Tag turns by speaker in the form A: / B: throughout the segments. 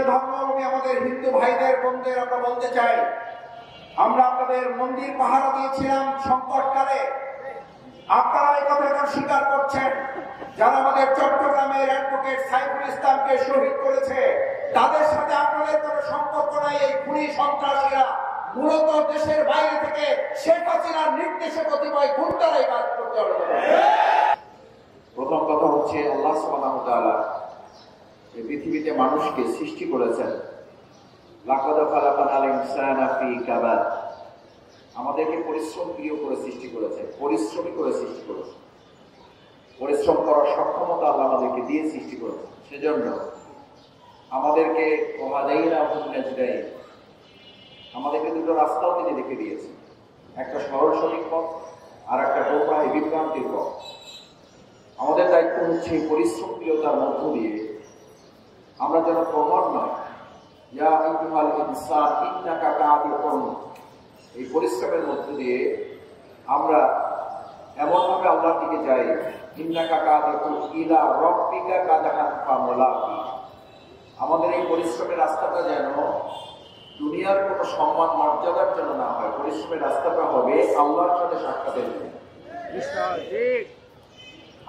A: ধর্মাবলম্বী আমাদের হিন্দু ভাইদের বোনদের আমরা বলতে চাই, আমরা আপনাদের মন্দির পাহারা দিয়েছিলাম সংকটকালে, আপনারা এই কথাটা স্বীকার করছেন। যারা আমাদের চট্টগ্রামের অ্যাডভোকেট সাইফুল ইসলামকে শহীদ করেছে, তাদের সাথে আপনাদের কোনো সম্পর্ক নাই। এই খুনি সন্ত্রাসীরা মূলত দেশের বাইরে থেকে শেখ হাসিনার নির্দেশে কতিপয় গুন্ডারাই কাজ করতে হবে। প্রথম কথা হচ্ছে, আল্লাহ সুবহানাহু ওয়া তাআলা এই পৃথিবীতে মানুষকে সৃষ্টি করেছেন। লাকাদ খালাকনাল ইনসানা ফি কাবাদ, আমাদেরকে পরিশ্রম প্রিয় করে সৃষ্টি করেছে, পরিশ্রমী করে সৃষ্টি করেছে। পরিশ্রম করার সক্ষমতা আল্লাহ আমাদেরকে দিয়ে সৃষ্টি করেছে। সেজন্য আমাদেরকে আমাদেরকে দুটো রাস্তাও তিনি দেখে দিয়েছে, একটা সরল সঠিক পথ আর একটা গোমরাহি বিভ্রান্তির পথ। আমাদের দায়িত্ব হচ্ছে পরিশ্রম প্রিয়তার মধ্য দিয়ে আমরা যেন প্রমাণ নয়, ইয়া আইয়ুহাল ইনসান ইন্নাকা কাদিহুন, এই পরিশ্রমের মধ্য দিয়ে আমরা এমনভাবে আল্লাহর দিকে যাই, ইন্নাকা কাদিহুন ইলা রাব্বিকা কাদহান ফামুলাকি। আমাদের এই পরিশ্রমের রাস্তাটা যেন দুনিয়ার কোনো সম্মান মর্যাদার জন্য না হয়, পরিশ্রমের রাস্তাটা হবে আল্লাহর সাথে সাক্ষাতের জন্য।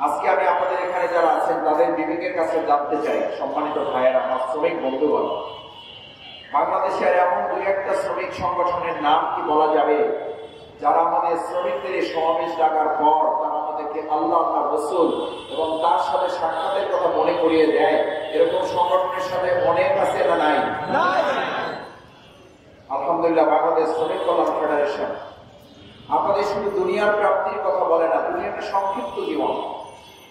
A: আজকে আমি আপনাদের এখানে যারা আছেন তাদের বিবেকের কাছে জানতে চাই, সম্মানিত ভাইয়েরা, আমার শ্রমিক বন্ধুগণ, বাংলাদেশের এমন দুই একটা শ্রমিক সংগঠনের নাম কি বলা যাবে যারা আমাদের শ্রমিকদের এই সমাবেশ ডাকার পর তারা আমাদেরকে আল্লাহ, আল্লাহ রসুল এবং তার সাথে সাক্ষাতের কথা মনে করিয়ে দেয়? এরকম সংগঠনের সাথে অনেক আছে না নাই? আলহামদুলিল্লাহ, বাংলাদেশ শ্রমিক কল্যাণ ফেডারেশন আপনাদের শুধু দুনিয়ার প্রাপ্তির কথা বলে না, দুনিয়ার সংক্ষিপ্ত জীবন,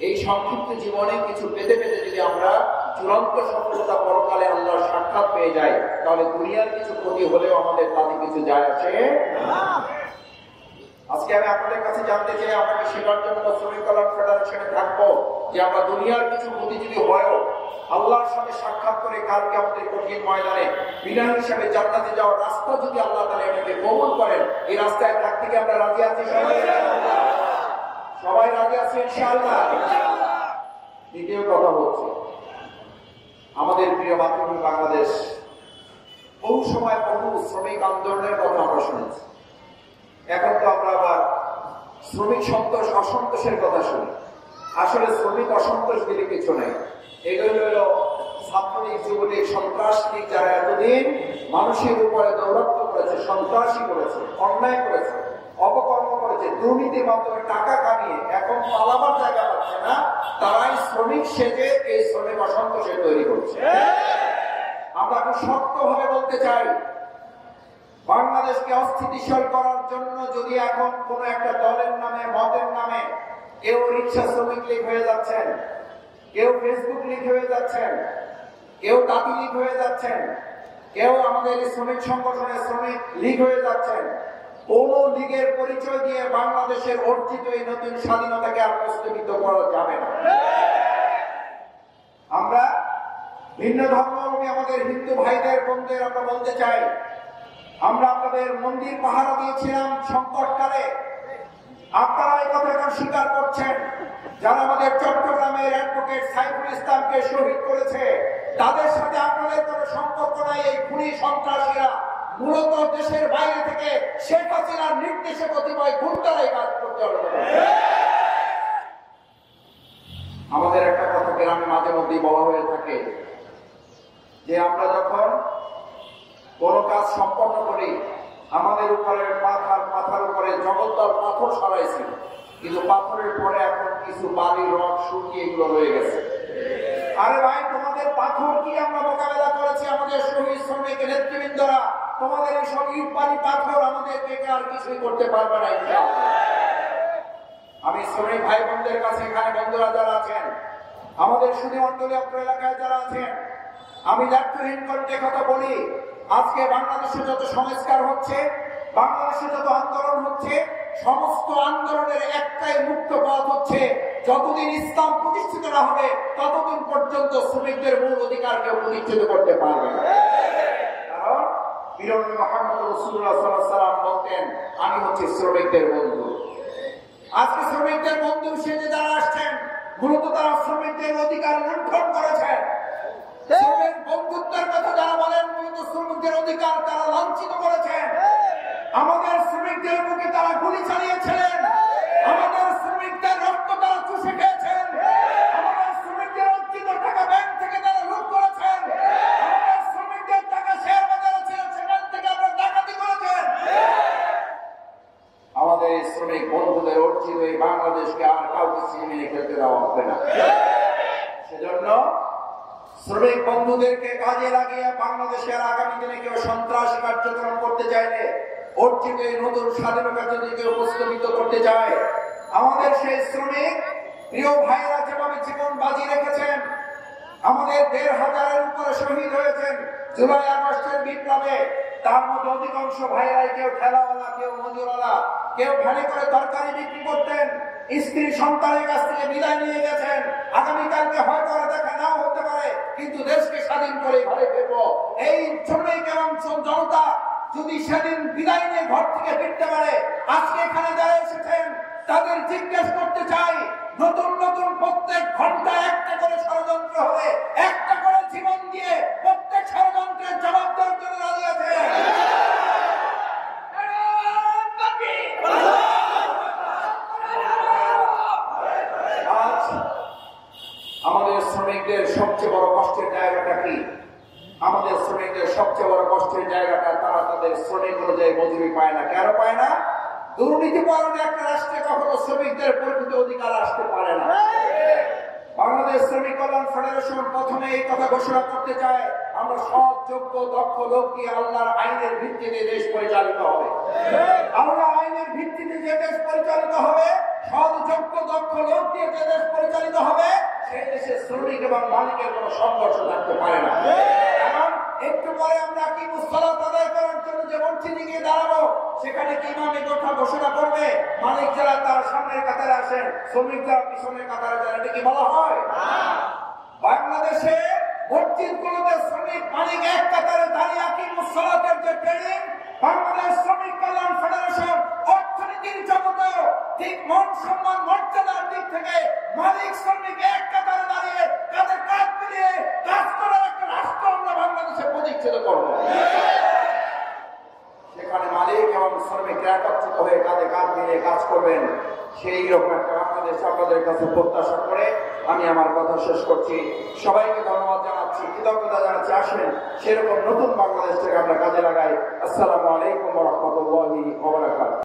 A: এই সংক্ষিপ্ত জীবনে কিছু পেতে পেতে যদি আমরা চূড়ান্ত সফলতা পরকালে আল্লাহর সাক্ষাৎ পেয়ে যাই, তাহলে দুনিয়ার কিছু ক্ষতি হলেও আমাদের তাতে কিছু যায় আসে না। আজকে আমি আপনাদের কাছে জানতে চাই, আমরা কি সেবার জন্য শ্রমিক কল্যাণ ফেডারেশনে থাকবো যে আমরা দুনিয়ার কিছু ক্ষতি যদি হয়ও আল্লাহর সাথে সাক্ষাৎ করে কালকে আমাদের কঠিন ময়দানে বিনা হিসাবে জান্নাতে যাওয়ার রাস্তা যদি আল্লাহ তাআলা এটাকে কবুল করেন, এই রাস্তায় থাকতে কি আমরা রাজি আছি? সবাই রাজি আছি ইনশাআল্লাহ। দ্বিতীয় কথা হচ্ছে, আমাদের প্রিয় মাতৃভূমি বাংলাদেশ বহু সময় বহু শ্রমিক আন্দোলনের কথা আমরা শুনেছি। এখন তো আমরা আবার শ্রমিক সন্তোষ অসন্তোষের কথা শুনি। আসলে শ্রমিক অসন্তোষ দিলে কিছু নেই, এগুলো হলো ছাত্রলীগ, যুবলীগ, সন্ত্রাসলীগ, যারা এতদিন মানুষের উপরে দৌরাত্ম্য করেছে, সন্ত্রাসী করেছে, অন্যায় করেছে, অপকর্ম করেছে, দুর্নীতির মাধ্যমে টাকা কামিয়ে এখন পালাবার জায়গা পাচ্ছে না, তারাই শ্রমিক সেজে এই শ্রমিক অসন্তোষের তৈরি করছে। আমরা খুব শক্তভাবে বলতে চাই, বাংলাদেশকে অস্থিতিশীল করার জন্য যদি এখন কোন একটা দলের নামে, মতের নামে কেউ রিক্সা শ্রমিক লীগ হয়ে যাচ্ছেন, কেউ ফেসবুক লীগ হয়ে যাচ্ছেন, কেউ তাঁতি লীগ হয়ে যাচ্ছেন, কেউ আমাদের শ্রমিক সংগঠনের শ্রমিক লীগ হয়ে যাচ্ছেন, কোন লীগের পরিচয় দিয়ে বাংলাদেশের অর্জিত এই নতুন স্বাধীনতাকে আর প্রস্তাবিত করা যাবে না। আমরা ভিন্ন ধর্মাবলম্বী আমাদের হিন্দু ভাইদের বোনদের আমরা বলতে চাই, আমরা আপনাদের মন্দির পাহারা দিয়েছিলাম সংকটকালে, আপনারা এই কথাটা স্বীকার করছেন। যারা আমাদের চট্টগ্রামের অ্যাডভোকেট সাইফুল ইসলামকে শহীদ করেছে, তাদের সাথে আপনাদের কোনো সম্পর্ক নাই। এই খুনি সন্ত্রাসীরা মূলত দেশের বাইরে থেকে শেখ হাসিনার নির্দেশে কতিপয় গুন্ডারাই কাজ করতে হবে। আমাদের একটা কথা গ্রামে মাঝে মধ্যেই বলা হয়ে থাকে যে আমরা যখন কোন কাজ সম্পন্ন করি, আমাদের উপরে মাথার উপরে জগদ্দল পাথর সরাইছিল, কিন্তু পাথরের পরে এখন কিছু বালি, রড, সুরকি এগুলো রয়ে গেছে। আরে ভাই, তোমাদের পাথর কি আমরা মোকাবেলা করেছি? আমাদের শহীদ শ্রমিক নেতৃবৃন্দরা তোমাদের এই সব ইট বালি পাথর আমাদেরকে আর কিছুই করতে পারবে না। আমি শ্রমিক ভাই বোনদের কাছে, এখানে বন্ধুরা যারা আছেন, আমাদের সুধী মন্ডলী অত্র এলাকায় যারা আছেন, আমি দায়িত্বহীন কণ্ঠে কথা বলি, আজকে বাংলাদেশে যত সংস্কার হচ্ছে, বাংলাদেশে যত আন্দোলন হচ্ছে, সমস্ত আন্দোলনের একটাই মুক্ত পথ হচ্ছে, যতদিন ইসলাম প্রতিষ্ঠিত না হবে ততদিন পর্যন্ত শ্রমিকদের মূল অধিকার কেউ প্রতিষ্ঠিত করতে পারবে না। কারণ বীরনবী মুহাম্মদ রাসূলুল্লাহ সাল্লাল্লাহু আলাইহি ওয়াসাল্লাম বলতেন, আমি হচ্ছে শ্রমিকদের বন্ধু। আজকে শ্রমিকদের বন্ধু সেজে যারা আসছেন, মূলত তারা শ্রমিকদের অধিকার লুণ্ঠন করেছেন। শ্রমিক বন্ধুত্বের কথা শ্রমিক বন্ধুদেরকে কাজে লাগিয়ে বাংলাদেশের আগামী দিনে কেউ সন্ত্রাসী কার্যক্রম করতে চাইলে অর্জিত এই নতুন স্বাধীনতা যদি কেউ প্রস্তাবিত করতে চায়, আমাদের সেই শ্রমিক প্রিয় ভাইরা যেভাবে জীবন বাজি রেখেছেন, আমাদের ১,৫০০-এর উপরে শহীদ হয়েছেন জুলাই আগস্টের বিপ্লবে, তার মধ্যে অধিকাংশ ভাইরাই কেউ ঠেলাওয়ালা, কেউ মজুরওয়ালা, কেউ ভ্যানে করে তরকারি বিক্রি করতেন, স্ত্রী সন্তানের কাছ থেকে বিদায় নিয়ে গেছেন। আগামীকালকে হয়তো দেখা নাও হতে পারে, কিন্তু দেশকে স্বাধীন করে ঘরে ফিরবো। এই শ্রমিক এবং জনতা যদি সেদিন বিদায় নিয়ে ঘর থেকে ফিরতে পারে, আজকে এখানে যারা এসেছেন তাদের জিজ্ঞেস করতে চাই, নতুন নতুন প্রত্যেক ঘন্টা একটা করে ষড়যন্ত্র হবে, একটা করে জীবন দিয়ে প্রত্যেক ষড়যন্ত্রের জবাব দেওয়ার জন্য রাজি আছে? আজ আমাদের শ্রমিকদের সবচেয়ে বড় কষ্টের জায়গাটা কি? আমাদের শ্রমিকদের সবচেয়ে বড় কষ্টের জায়গাটা তারা তাদের শ্রমিক অনুযায়ী মজুরি পায় না। কেন পায় না? দুর্নীতিপরায়ণ একটা রাষ্ট্রে কখনো শ্রমিকদের পরিচিত অধিকার আসতে পারে না। বাংলাদেশ শ্রমিক কল্যাণ ফেডারেশন প্রথমে এই কথা ঘোষণা করতে চায়, আমরা সৎ, যোগ্য, দক্ষ লোক দিয়ে আল্লাহর আইনের ভিত্তিতে দেশ পরিচালিত হবে। আল্লাহ আইনের ভিত্তিতে যে দেশ পরিচালিত হবে, সৎ, যোগ্য, দক্ষ লোক দিয়ে যে দেশ পরিচালিত হবে, সেই দেশে শ্রমিক এবং মালিকের কোনো সংঘর্ষ থাকতে পারে না। কারণ একটু পরে আমরা কি মুসলাত আদায় করার জন্য যে মসজিদে গিয়ে দাঁড়াবো, সেখানে কি ইমাম এই কথা ঘোষণা করবে, মালিক যারা তারা সামনের কাতারে আসেন, শ্রমিক যারা পিছনের কাতারে যান, এটা কি বলা হয়? বাংলাদেশে মসজিদগুলোতে শ্রমিক মালিক এক কাতারে দাঁড়িয়ে কি মুসলাতের যে ট্রেনিং, বাংলাদেশ শ্রমিক কল্যাণ ফেডারেশন অর্থনীতির জগতেও ঠিক মন সম্মান মর্যাদার দিক থেকে মালিক শ্রমিক এক কাতারে দাঁড়িয়ে কাঁধে কাঁধ মিলিয়ে কাজ করার একটা রাষ্ট্র আমরা বাংলাদেশে প্রতিষ্ঠিত করব। সেখানে মালিক এবং শ্রমিকরা একত্রিত হয়ে কাঁধে কাঁধ মিলিয়ে কাজ করবেন, সেই রকম একটা বাংলাদেশ আপনাদের কাছে প্রত্যাশা করে আমি আমার কথা শেষ করছি। সবাইকে ধন্যবাদ জানাচ্ছি, কৃতজ্ঞতা জানাচ্ছি। আসেন সেরকম নতুন বাংলাদেশটাকে আমরা কাজে লাগাই। আসসালামু আলাইকুম ওয়া রাহমাতুল্লাহি ওয়া বারাকাতুহু।